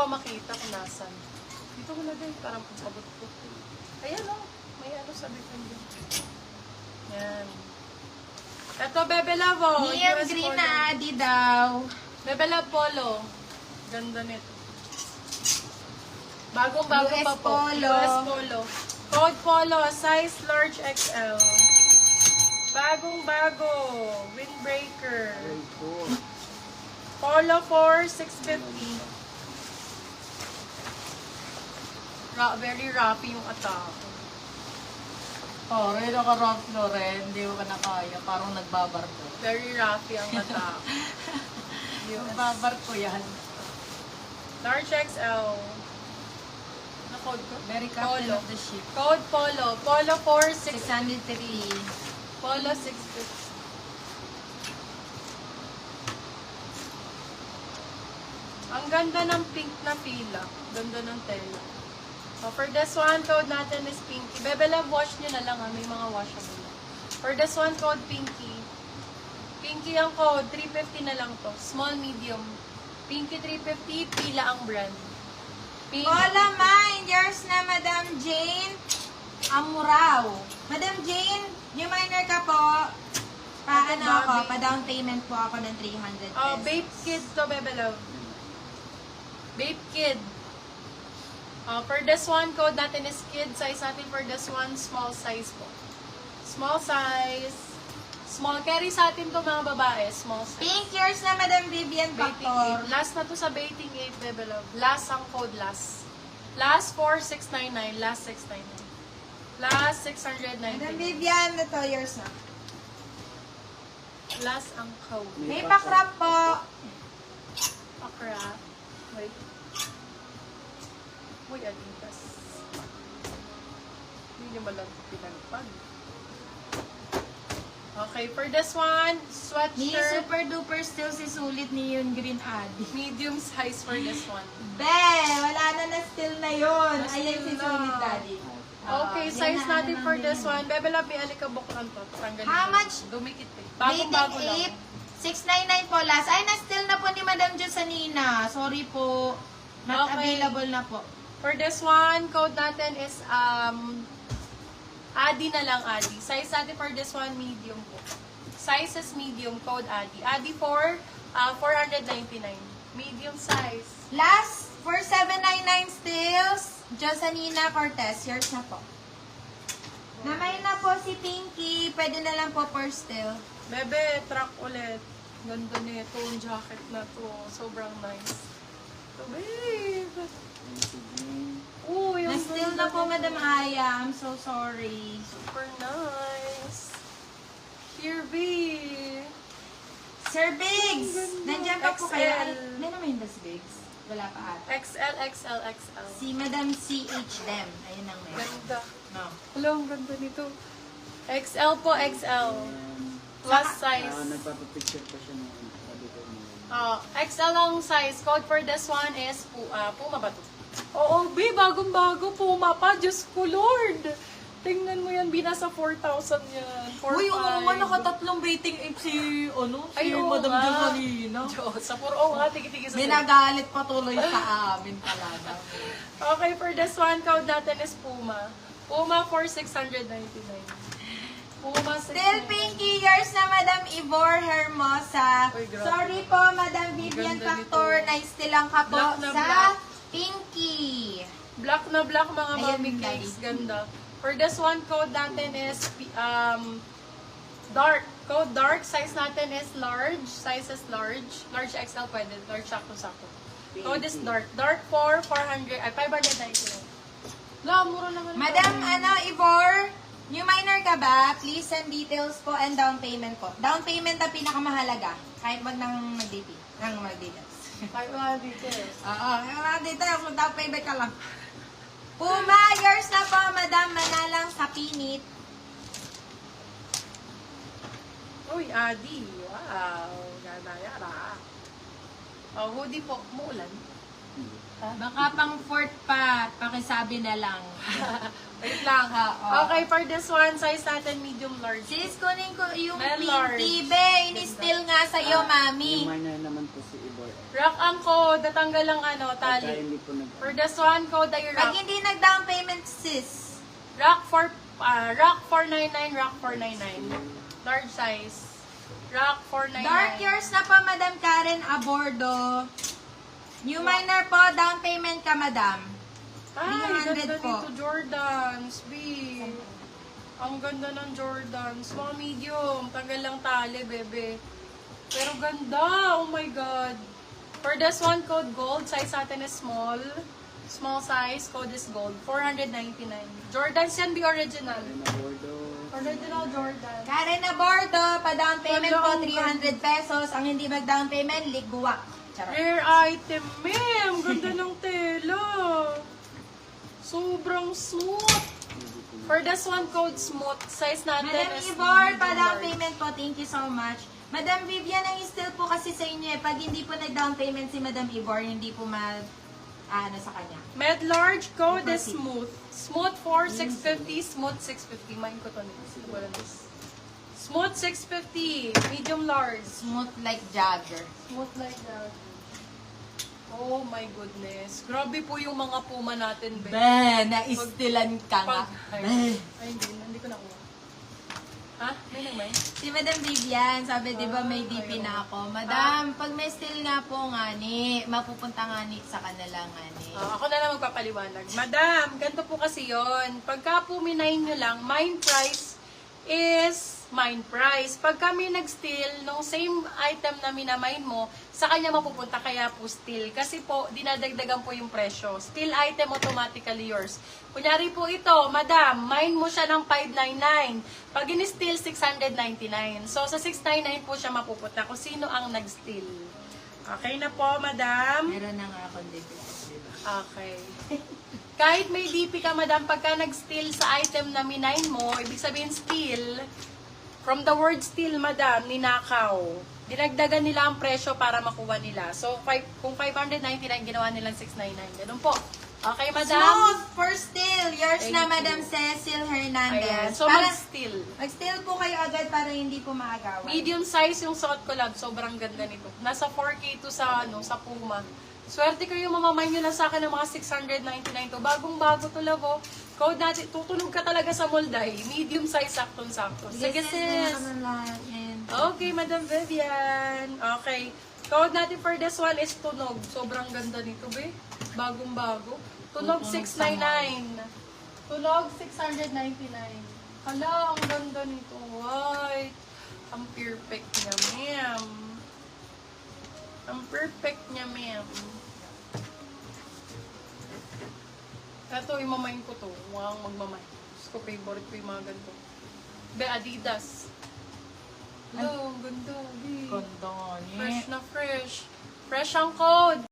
pa makita kung nasan. Dito ko lagay, parang pagkabot ko. Ayan o, may ano sabi ko dyan. Yan. Ito, Bebe Love, oh. Neon US green Polo. na Adi daw. Bebe Love Polo. Ganda nito. Bagong-bago US pa po. Polo. US Polo. Code Polo, size large XL. Bagong-bago. Windbreaker. Polo for 650. Very rappy yung attack. Oh, rin ako Ralph Lauren. Hindi ko ka na kaya. Parang nagbabarko. Very rappy ang attack. Nagbabarko yan. Large XL. Na-code ko? Very captain Polo. of the ship. Code Polo. Polo for 650. 603. Polo 650. Ang ganda ng pink na pila. Ganda ng tela. So, for this one, code natin is Pinky. Bebe Love, wash nyo na lang ha. May mga washable. For this one, code Pinky. Pinky ang code. 350 na lang to. Small, medium. Pinky 350. Pila ang brand. Pink. Hola, mine. Yours na, Madam Jane Amurao. Madam Jane, new minor ka po. Paano ako? Pa-down payment po ako ng 300 pesos. Oh, Babe Kid to, Bebe Love. Babe Kid. For this one, code natin is Kid. Size natin for this one, small size po. Small size. Small carry sa atin to mga babae. Small size. Pink, yours na, Madam Vivian Baiting Factor. 8. Last na to sa Baiting 8, Bebe Love. Last ang code, last. Last 4699. Last 699. Last Madam 699. Vivian, ito, yours na. Last ang code. May pakrap po. Akra. Wait. Uy, Adidas. Hindi nyo malang pinagpag. Okay, for this one, Ni sweatshirt. super duper still si sulit ni yun green Adi. Medium size for this one. Be, wala na still na yun. Ayan si Na-still na. sulit daddy. Okay, yan size na, natin ano for na this din. one. Bebe Love, alikabok lang to. Tanggalin How mo. much? Dumikit eh. Dating Bagong-bago lang. 8, 699 po last. Ay, na-still na po ni Madam Josanina. Sorry po. Not Okay. available na po. For this one, code natin is, Adi na lang, Adi. Size natin for this one, medium po. Size is medium, code Adi. Adi for 499. Medium size. Last, for 799 stills, Josanina Cortez. Yours na po. Namay na po si Pinky. Pwede na lang po per still. Bebe, truck ulit. Ganda nito, yung jacket na to. Sobrang nice. So, babe. Uy, ang Na-still ganda na po, nito. Madam Aya. I'm so sorry. Super nice. Here, be. Sir Biggs! Ang ganda. Nandiyan pa po XL. kayo. Ay, may naman yung Biggs. Wala pa ata. XL, XL, XL. Si Madam CH Dem. Ayun ang meron. Ganda. No. Hello, ang ganda nito. XL po, XL. Plus size. Nagpapapicture pa siya ng sabi ko mo. XL ang size. Code for this one is Puma ba to? Oo, be, bagong-bago. Puma pa. Diyos ko, Lord. Tingnan mo yan, binasa 4,000 yan. 4,500. Uy, oo nga, nakatatlong baiting ape si, Ay, oo Madam nga. Josanina. Diyos, sa 4 nga, tigi-tigi sa Binagalit patuloy sa amin talaga. Okay, for this one, code natin is Puma. Puma for 699. Puma 699. Still Pinky, yours na Madam Ivor Hermosa. Uy, grabe. Sorry po, Madam Vivian Ganda Factor. nito. Na-still lang ka po Black na sa black. Pinky. Black na black, mga Ayan, mommy daddy. cakes. Ganda. For this one, code natin is dark. Code dark. Size natin is large. Size is large. Large XL pwede. Large sakto-sakto. Code is dark. Dark for 599. La, mura naman. ito. Madam, Ivor, new minor ka ba? Please send details po and down payment po. Down payment ang pinakamahalaga. Kahit wag nang mag-details. Ay, wala dito eh. Oo, wala details. Mag-down payment ka lang. Puma, yours na po, Madam. Manalang sa pinit. Uy, Adi. Wow. Ganda yara. Oh, hoodie po. Muulan. Baka pang fourth pa. Pakisabi na lang. Wait lang. Oo. Okay, for this one, size natin medium large. Sis, kunin ko yung Mel pinky, large. be. Ini-steal nga sa'yo, mami. Yung minor naman po si Ibor. Rock ang code, natanggal ang Pagka tali. hindi po For this one, code ay Pag rock. hindi nag-down payment, sis. Rock 499, rock 499. Large size. Rock 499. Dark yours na po, Madam Karen Abordo. New minor po, down payment ka, Madam. Ay, 300 ganda po. nito, Jordans. B. Ang ganda ng Jordans. Mga medium. Tagal lang tali, bebe. Pero ganda. Oh my God. For this one, code gold. Size natin is small. Small size. Code is gold. 499. Jordans yan, be original. Karen Abordo. Original Jordan. Karen Abordo, pa-down payment po, Wala, 300 pesos. Ang hindi mag-down payment, ligwak. Charot. Rare item, ma'am. Ganda ng tela. Sobrang smooth. For this one, code smooth. Size natin Madam is Ivor, medium pa-down large. payment po. Thank you so much. Madam Vivian, ang still po kasi sa inyo eh. Pag hindi po nag-down payment si Madam Ivor, hindi po sa kanya. Med large code is Proceed. smooth. Smooth 4, 650. Smooth 650. Mine ko to nito. Wala this. Smooth 650. Medium large. Smooth like Jagger. Smooth like that. Oh my goodness. Grabe po yung mga puma natin, be. Be, na-istilan ka nga. Ay, Be. ay, hindi ko nakuha. Ha? May nagmay? Si Madam Vivian, sabi, di ba may DP na ako? Madam, pag may still nga po nga ni, mapupunta nga ni sa kanila nga ni. Ako na lang magpapaliwanag. Madam, ganito po kasi yon. Pagka po minayin nyo lang, mine price is mine price. Pag kami nag-steal, nung same item na minamine mo, sa kanya mapupunta kaya po steal. Kasi po, dinadagdagan po yung presyo. Steal item automatically yours. Kunyari po ito, madam, mine mo siya ng 599. Pag in-steal, 699. So, sa 699 po siya mapupunta kung sino ang nag-steal. Okay na po, madam? Meron na nga akong DP. Okay. Kahit may DP ka, madam, pagka nag-steal sa item na minine mo, ibig sabihin steal, from the word steal, madam, ninakaw. Dinagdagan nila ang presyo para makuha nila. So, kung 599, ginawa nilang 699. Ganun po. Okay, madam? Smooth for still. Yours Thank na, you. Madam Cecil Hernandez. Ayan. So, Para- mag-steal. Mag-steal po kayo agad para hindi po maagawan. Medium size yung suot ko, love. Sobrang ganda nito. Nasa 4K to sa Puma. Swerte ko yung mamamay nyo lang sa akin ng mga 699 to. Bagong-bago to, love, oh. Code natin, tutunog ka talaga sa molday. Medium size, saktong-sakto. Sige, sis. Okay, Madam Vivian. Okay. Code natin for this one is tunog. Sobrang ganda nito, be. Bagong-bago. Tunog 699. Tunog 699. Hala, ang ganda nito. White. Ang perfect niya, ma'am. Ang perfect niya, ma'am. Ito, imamain ko to. Mukhang magmamain. Gusto ko, favorite ko yung mga ganito. Be, Adidas. Hello, ang ganda. Be. Ganda nga niya. Fresh na fresh. Fresh ang code.